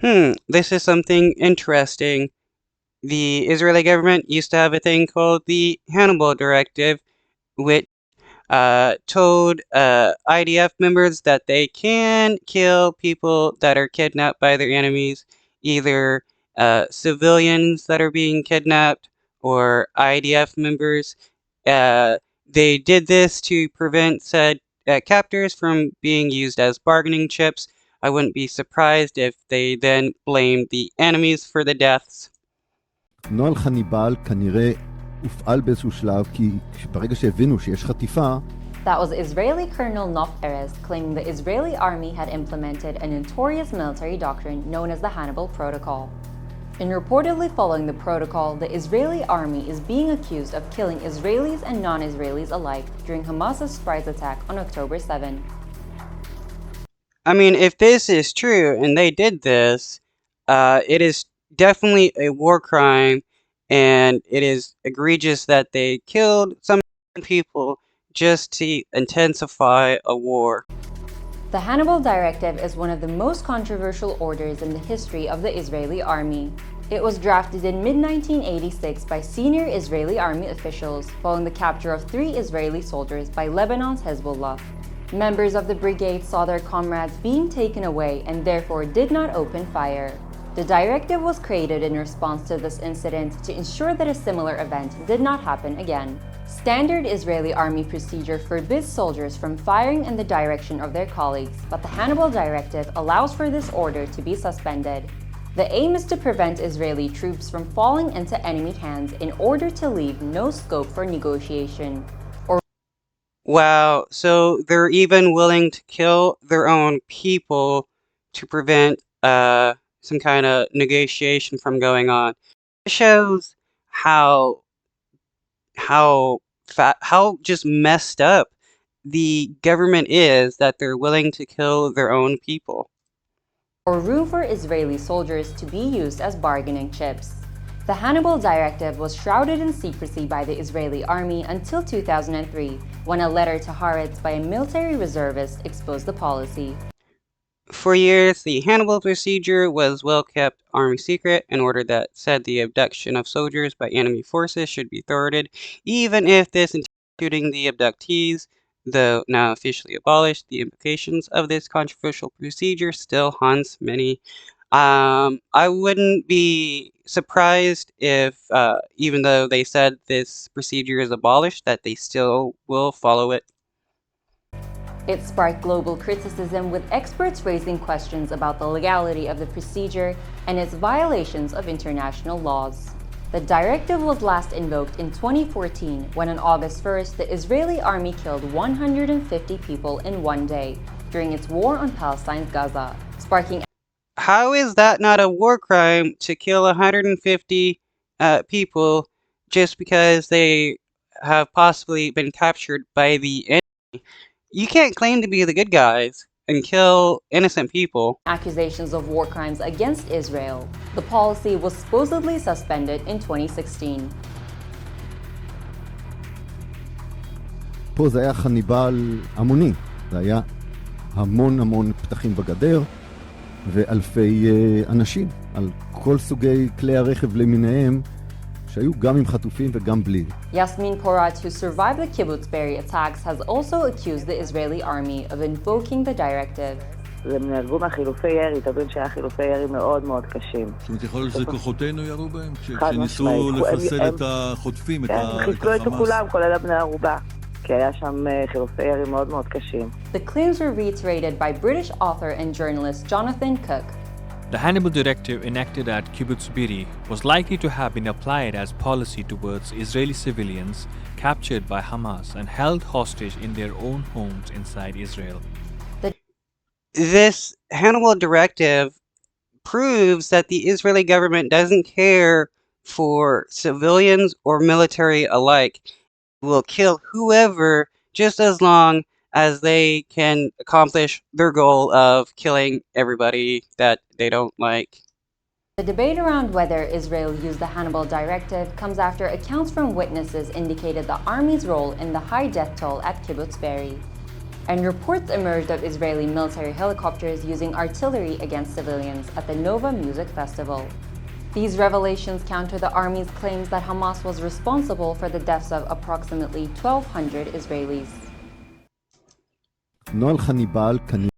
This is something interesting. The Israeli government used to have a thing called the Hannibal Directive, which told IDF members that they can kill people that are kidnapped by their enemies, either civilians that are being kidnapped or IDF members. Uh, they did this to prevent said captors from being used as bargaining chips. I wouldn't be surprised if they then blamed the enemies for the deaths. נוהל חניבל כנראה הופעל באיזשהו שלב, כי ברגע שהבינו שיש חטיפה, That was Israeli Colonel Nof Erez claiming the Israeli army had implemented a notorious military doctrine known as the Hannibal Protocol. In reportedly following the protocol, the Israeli army is being accused of killing Israelis and non-Israelis alike during Hamas's surprise attack on October 7. I mean, if this is true and they did this, it is definitely a war crime, and it is egregious that they killed some people just to intensify a war. The Hannibal Directive is one of the most controversial orders in the history of the Israeli army. It was drafted in mid-1986 by senior Israeli army officials following the capture of 3 Israeli soldiers by Lebanon's Hezbollah. Members of the brigade saw their comrades being taken away and therefore did not open fire. The directive was created in response to this incident to ensure that a similar event did not happen again. Standard Israeli army procedure forbids soldiers from firing in the direction of their colleagues, but the Hannibal Directive allows for this order to be suspended. The aim is to prevent Israeli troops from falling into enemy hands in order to leave no scope for negotiation. Wow, so they're even willing to kill their own people to prevent some kind of negotiation from going on. It shows how just messed up the government is that they're willing to kill their own people. Or room for Israeli soldiers to be used as bargaining chips. The Hannibal Directive was shrouded in secrecy by the Israeli army until 2003, when a letter to Haaretz by a military reservist exposed the policy. For years, the Hannibal procedure was well-kept army secret in order that said the abduction of soldiers by enemy forces should be thwarted, even if this including the abductees, though now officially abolished, the implications of this controversial procedure still haunts many. I wouldn't be surprised if, even though they said this procedure is abolished, that they still will follow it. It sparked global criticism, with experts raising questions about the legality of the procedure and its violations of international laws. The directive was last invoked in 2014 when on August 1st, the Israeli army killed 150 people in one day during its war on Palestine's Gaza, sparking. How is that not a war crime to kill 150 people just because they have possibly been captured by the enemy? You can't claim to be the good guys and kill innocent people. Accusations of war crimes against Israel. The policy was supposedly suspended in 2016. פה זה היה חניבל המוני, זה היה המון פתחים בגדר ואלפי אנשים על כל סוגי כלי הרכב למיניהם שהיו גם עם חטופים וגם בלי. Yasmin Porat, who survived the kibbutz Be'eri attacks, has also accused the Israeli army of invoking the directive. הם נהרגו מהחילופי ירי, תבין שהיה חילופי ירי מאוד מאוד קשים. זאת אומרת, יכול להיות שזה כוחותינו ירו בהם? כשניסו לחסל את החוטפים, את החמאס? הם חיסלו את כולם, כולל בני ערובה. כי היה שם חילופי ירי מאוד מאוד קשים. The claims were reiterated by British author and journalist Jonathan Cook. The Hannibal Directive enacted at kibbutz Be'eri was likely to have been applied as policy towards Israeli civilians captured by Hamas and held hostage in their own homes inside Israel. This Hannibal Directive proves that the Israeli government doesn't care for civilians or military alike. It will kill whoever just as long as they can accomplish their goal of killing everybody that they don't like. The debate around whether Israel used the Hannibal Directive comes after accounts from witnesses indicated the army's role in the high death toll at kibbutz Be'eri. and reports emerged of Israeli military helicopters using artillery against civilians at the Nova Music Festival. These revelations counter the army's claims that Hamas was responsible for the deaths of approximately 1,200 Israelis. נוהל חניבל